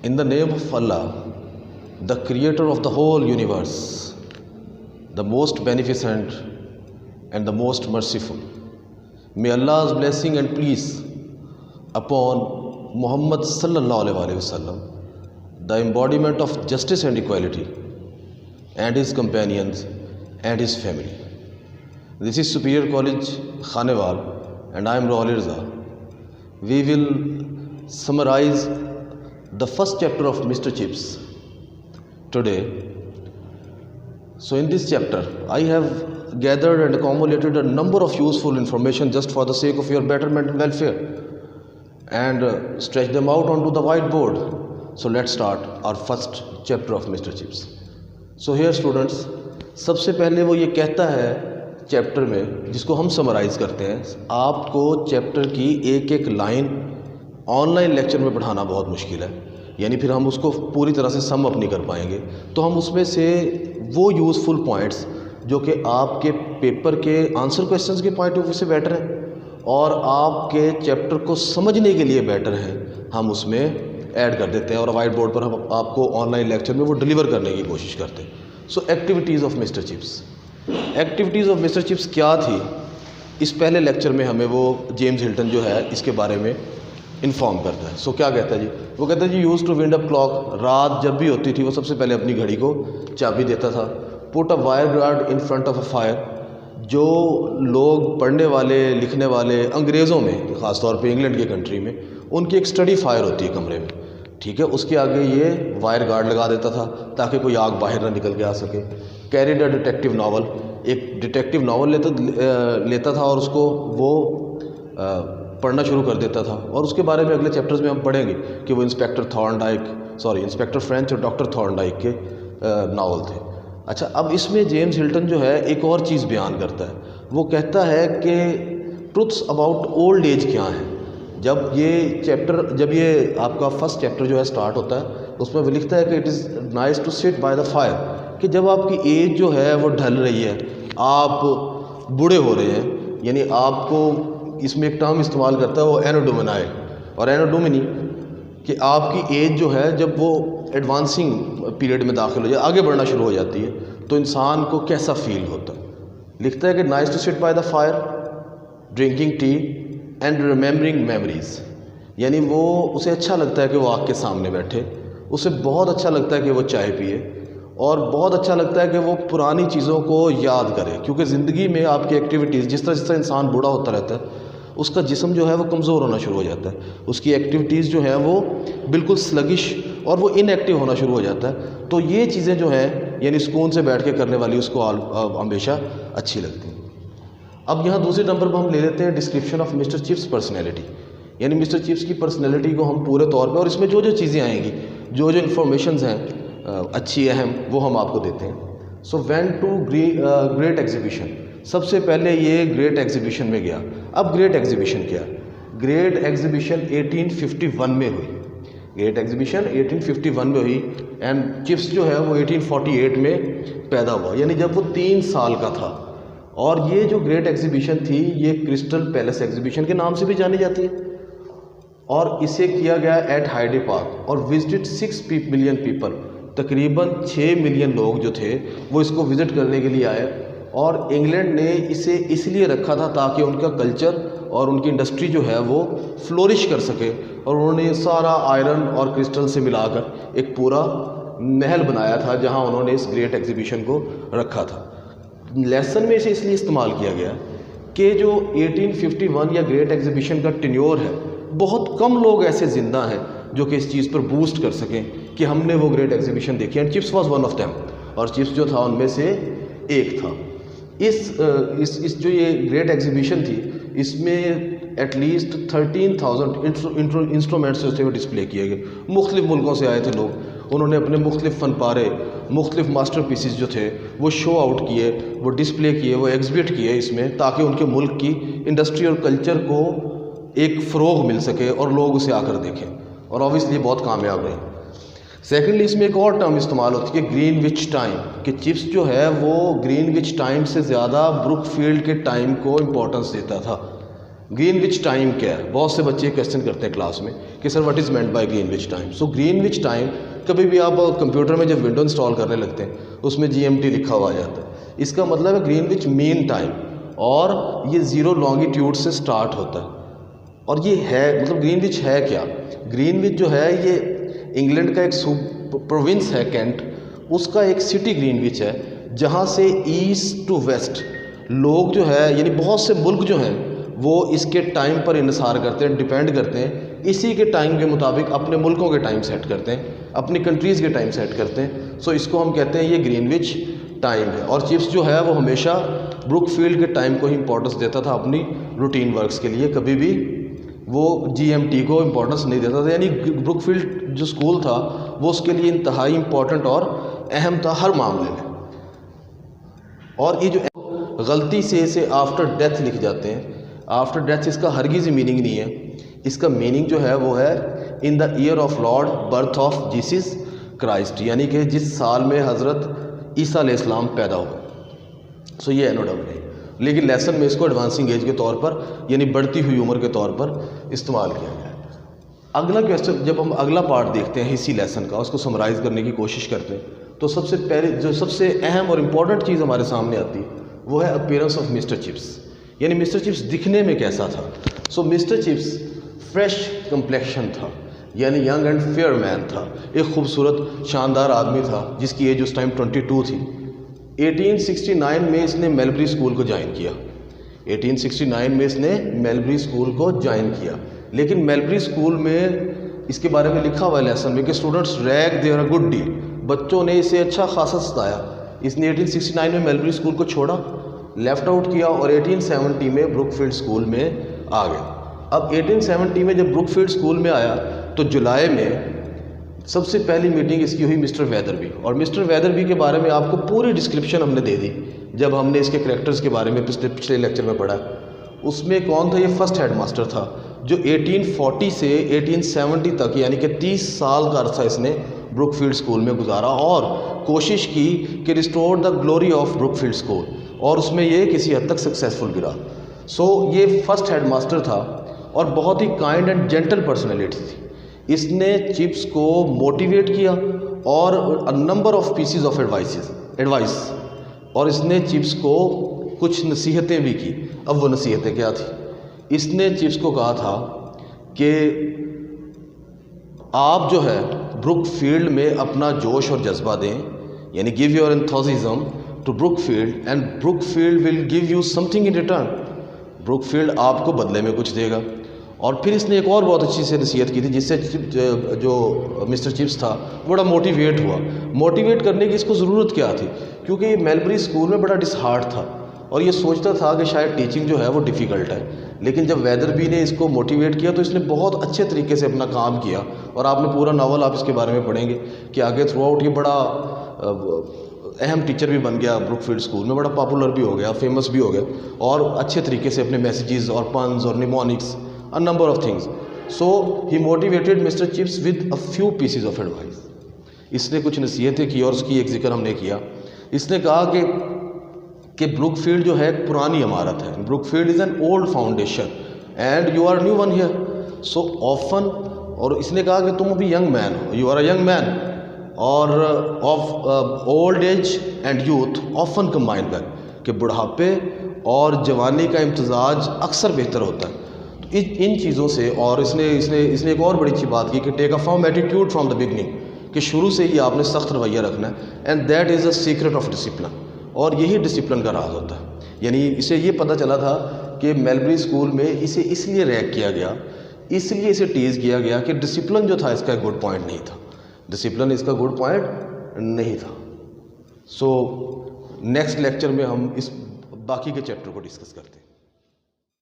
In the name of Allah, the creator of the whole universe, the most beneficent and the most merciful. May Allah's blessing and peace upon Muhammad sallallahu alaihi wasallam, the embodiment of justice and equality, and his companions and his family. This is Superior College, Khanewal, and I am Rohali Riza. We will summarize the first chapter of Mr. Chips today. So in this chapter, I have gathered and accumulated a number of useful information just for the sake of your betterment and welfare, and stretch them out onto the whiteboard. So let's start our first chapter of Mr. Chips. So here students, सबसे पहले वो ये कहता है chapter में, जिसको हम summarise करते हैं, आपको चैप्टर की एक एक लाइन ऑनलाइन लेक्चर में पढ़ाना बहुत मुश्किल है, यानी फिर हम उसको पूरी तरह से सम अप नहीं कर पाएंगे। तो हम उसमें से वो यूज़फुल पॉइंट्स जो कि आपके पेपर के आंसर क्वेश्चंस के पॉइंट ऑफ व्यू से बेटर हैं और आपके चैप्टर को समझने के लिए बेटर हैं, हम उसमें ऐड कर देते हैं और वाइट बोर्ड पर हम आपको ऑनलाइन लेक्चर में वो डिलीवर करने की कोशिश करते हैं। So activities of mister Chips. Activities of mister Chips क्या थी, इस पहले लेक्चर में हमें वो जेम्स हिल्टन जो है इसके बारे में इन्फॉर्म करता है। सो क्या कहता है जी, वो कहता है जी use to wind up clock, रात जब भी होती थी वो सबसे पहले अपनी घड़ी को चाबी देता था। Put a wire guard in front of a fire, जो लोग पढ़ने वाले लिखने वाले अंग्रेज़ों में, ख़ासतौर पे इंग्लैंड के कंट्री में, उनकी एक स्टडी फायर होती है कमरे में, ठीक है, उसके आगे ये वायर गार्ड लगा देता था ताकि कोई आग बाहर ना निकल के आ सके। कैरिड अ डिटेक्टिव नावल, एक डिटेक्टिव नावल लेता था और उसको वो पढ़ना शुरू कर देता था, और उसके बारे में अगले चैप्टर्स में हम पढ़ेंगे कि वो इंस्पेक्टर फ्रेंच और डॉक्टर थॉर्नडाइक के नावल थे। अच्छा, अब इसमें जेम्स हिल्टन जो है एक और चीज़ बयान करता है, वो कहता है कि ट्रुथ्स अबाउट ओल्ड एज क्या हैं। जब ये आपका फर्स्ट चैप्टर जो है स्टार्ट होता है, उसमें वो लिखता है कि it is nice to sit by the fire, कि जब आपकी एज जो है वो ढल रही है, आप बूढ़े हो रहे हैं, यानी आपको इसमें एक टर्म इस्तेमाल करता है वो एनोडोमिनाई और एनोडोमिनी, कि आपकी एज जो है जब वो एडवांसिंग पीरियड में दाखिल हो जाए, आगे बढ़ना शुरू हो जाती है, तो इंसान को कैसा फील होता है। लिखता है कि nice to sit by the fire drinking tea and remembering memories, यानी वो उसे अच्छा लगता है कि वो आग के सामने बैठे, उसे बहुत अच्छा लगता है कि वो चाय पिए, और बहुत अच्छा लगता है कि वो पुरानी चीज़ों को याद करे, क्योंकि ज़िंदगी में आपकी एक्टिविटीज़, जिस तरह इंसान बूढ़ा होता रहता है, उसका जिस्म जो है वो कमज़ोर होना शुरू हो जाता है, उसकी एक्टिविटीज़ जो हैं वो बिल्कुल स्लगिश और वो इनएक्टिव होना शुरू हो जाता है। तो ये चीज़ें जो हैं, यानी सुकून से बैठ के करने वाली, उसको हमेशा अच्छी लगती हैं। अब यहाँ दूसरे नंबर पर हम ले लेते हैं description of mister chips personality, यानी मिस्टर चिप्स की पर्सनैलिटी को हम पूरे तौर पर, और इसमें जो जो चीज़ें आएंगी, जो जो इन्फॉर्मेशंस हैं अच्छी अहम, वो हम आपको देते हैं। So went to Great Exhibition, सबसे पहले ये ग्रेट एग्जीबिशन में गया। अब ग्रेट एग्जीबिशन क्या? ग्रेट एग्जीबिशन 1851 में हुई, ग्रेट एग्जीबिशन 1851 में हुई, एंड चिप्स जो है वो 1848 में पैदा हुआ, यानी जब वो 3 साल का था। और ये जो ग्रेट एग्जीबिशन थी, ये क्रिस्टल पैलेस एग्जीबिशन के नाम से भी जानी जाती है, और इसे किया गया एट हाइडे पार्क, और विजिटेड 6 मिलियन पीपल, तकरीबन 6 मिलियन लोग जो थे वो इसको विज़िट करने के लिए आए। और इंग्लैंड ने इसे इसलिए रखा था ताकि उनका कल्चर और उनकी इंडस्ट्री जो है वो फ्लोरिश कर सके, और उन्होंने सारा आयरन और क्रिस्टल से मिलाकर एक पूरा महल बनाया था जहां उन्होंने इस ग्रेट एग्जीबिशन को रखा था। लेसन में इसे इसलिए इस्तेमाल किया गया कि जो 1851 या ग्रेट एग्जीबिशन का टेन्योर है, बहुत कम लोग ऐसे ज़िंदा हैं जो कि इस चीज़ पर बूस्ट कर सकें कि हमने वो ग्रेट एग्जीबिशन देखी, and chips was one of them, और चिप्स जो था उनमें से एक था। इस जो ये ग्रेट एग्जीबिशन थी, इसमें एटलीस्ट 13,000 इंस्ट्रूमेंट्स जो थे वो डिस्प्ले किए गए। मुख्तलिफ़ मुल्कों से आए थे लोग, उन्होंने अपने मुख्तलिफ़ फ़नपारे, मुख्तलिफ़ मास्टर पीसीस जो थे वो शो आउट किए, वो डिस्प्ले किए, वो एग्जिबिट किए इसमें, ताकि उनके मुल्क की इंडस्ट्री और कल्चर को एक फ़रोग मिल सके और लोग उसे आकर देखें, और ऑब्वियसली बहुत कामयाब रहे। सेकेंडली, इसमें एक और टर्म इस्तेमाल होती है ग्रीनविच टाइम, कि चिप्स जो है वो ग्रीनविच टाइम से ज़्यादा ब्रुकफील्ड के टाइम को इम्पोर्टेंस देता था, ग्रीनविच टाइम क्या है? बहुत से बच्चे क्वेश्चन करते हैं क्लास में कि sir what is meant by Greenwich time. So Greenwich time, कभी भी आप कंप्यूटर में जब विंडो इंस्टॉल करने लगते हैं उसमें GMT लिखा हुआ आ जाता है, इसका मतलब है ग्रीनविच मीन टाइम, और ये 0 लॉन्गिट्यूड से स्टार्ट होता है। और ये है मतलब ग्रीनविच है क्या? ग्रीनविच जो है ये इंग्लैंड का एक प्रोविंस है कैंट, उसका एक सिटी ग्रीनविच है, जहाँ से ईस्ट टू वेस्ट लोग जो है यानी बहुत से मुल्क जो हैं वो इसके टाइम पर इंसार करते हैं, डिपेंड करते हैं, इसी के टाइम के मुताबिक अपने मुल्कों के टाइम सेट करते हैं, अपनी कंट्रीज़ के टाइम सेट करते हैं। सो इसको हम कहते हैं ये ग्रीनविच टाइम है। और चिप्स जो है वो हमेशा ब्रुकफील्ड के टाइम को ही इंपॉर्टेंस देता था अपनी रूटीन वर्क्स के लिए, कभी भी वो GMT को इम्पोर्टेंस नहीं देता था। यानी ब्रुकफील्ड जो स्कूल था वो उसके लिए इंतहाई इम्पोर्टेंट और अहम था हर मामले में। और ये जो गलती से इसे आफ्टर डेथ लिख जाते हैं, आफ्टर डेथ इसका हरगिज़ मीनिंग नहीं है। इसका मीनिंग जो है वो है in the year of Lord birth of Jesus Christ, यानी कि जिस साल में हज़रत ईसा अलैहिस्सलाम पैदा हुए। सो ये NOW है, लेकिन लेसन में इसको एडवांसिंग एज के तौर पर यानी बढ़ती हुई उम्र के तौर पर इस्तेमाल किया गया है। अगला क्वेश्चन, जब हम अगला पार्ट देखते हैं इसी लेसन का, उसको समराइज़ करने की कोशिश करते हैं, तो सबसे पहले जो सबसे अहम और इम्पॉर्टेंट चीज़ हमारे सामने आती है वो है अपीयरेंस ऑफ मिस्टर चिप्स, यानी मिस्टर चिप्स दिखने में कैसा था। सो मिस्टर चिप्स फ्रेश कम्प्लेक्शन था, यानी यंग एंड फेयर मैन था, एक खूबसूरत शानदार आदमी था जिसकी एज उस टाइम 22 थी। 1869 में इसने मेलबरी स्कूल को ज्वाइन किया, 1869 में इसने मेलबरी स्कूल को ज्वाइन किया। लेकिन मेलबरी स्कूल में इसके बारे में लिखा हुआ है लेसन में कि students rag there a good deal, बच्चों ने इसे अच्छा खासा सताया। इसने 1869 में मेलबरी स्कूल को छोड़ा, लेफ़्ट आउट किया और 1870 में ब्रुकफील्ड स्कूल में आ गया। अब 1870 में जब ब्रुकफील्ड स्कूल में आया तो जुलाई में सबसे पहली मीटिंग इसकी हुई मिस्टर वेदरबी, और मिस्टर वेदरबी के बारे में आपको पूरी डिस्क्रिप्शन हमने दे दी जब हमने इसके करैक्टर्स के बारे में पिछले लेक्चर में पढ़ा। उसमें कौन था? ये फर्स्ट हेडमास्टर था जो 1840 से 1870 तक यानी कि 30 साल का अरसा इसने ब्रुकफील्ड स्कूल में गुजारा और कोशिश की कि restore the glory of Brookfield school, और उसमें ये किसी हद तक सक्सेसफुल भी रहा। सो ये फर्स्ट हेडमास्टर था और बहुत ही काइंड एंड जेंटल पर्सनैलिटी थी। इसने चिप्स को मोटिवेट किया और a number of PCs of advice, और इसने चिप्स को कुछ नसीहतें भी की। अब वो नसीहतें क्या थी? इसने चिप्स को कहा था कि आप जो है ब्रुकफील्ड में अपना जोश और जज्बा दें, यानी give your enthusiasm to Brookfield and Brookfield will give you something in return. Brookfield आपको बदले में कुछ देगा। और फिर इसने एक और बहुत अच्छी से नसीहत की थी जिससे जो मिस्टर चिप्स था बड़ा मोटिवेट हुआ। मोटिवेट करने की इसको ज़रूरत क्या थी? क्योंकि ये मेलबरी स्कूल में बड़ा डिसहार्ट था और ये सोचता था कि शायद टीचिंग जो है वो डिफ़िकल्ट है। लेकिन जब वेदरबी ने इसको मोटिवेट किया तो इसने बहुत अच्छे तरीके से अपना काम किया, और आपने पूरा नावल आप इसके बारे में पढ़ेंगे कि आगे थ्रू आउट ये बड़ा अहम टीचर भी बन गया ब्रुकफील्ड स्कूल में, बड़ा पॉपुलर भी हो गया, फेमस भी हो गया, और अच्छे तरीके से अपने मैसेजेस और पन्स और mnemonics a number of things. So he motivated Mr. Chips with a few pieces of advice. इसने कुछ नसीहतें की और उसकी एक जिक्र हमने किया। इसने कहा कि ब्रुकफील्ड जो है एक पुरानी इमारत है, Brookfield is an old foundation and you are new one here so often, और इसने कहा कि तुम अभी यंग मैन हो, you are a young man, और of old age and youth often combine कर, कि बुढ़ापे और जवानी का इम्तजाज अक्सर बेहतर होता है। इन चीज़ों से, और इसने एक और बड़ी अच्छी बात की कि take a firm attitude from the beginning, कि शुरू से ही आपने सख्त रवैया रखना है, and that is the secret of discipline, और यही डिसिप्लिन का राज होता है। यानी इसे ये पता चला था कि मेलबरी स्कूल में इसे इसलिए रैग किया गया, इसलिए इसे टीज़ किया गया कि डिसिप्लिन जो था इसका एक गुड पॉइंट नहीं था, डिसिप्लिन इसका गुड पॉइंट नहीं था। सो नेक्स्ट लेक्चर में हम इस बाकी के चैप्टर को डिस्कस करते हैं।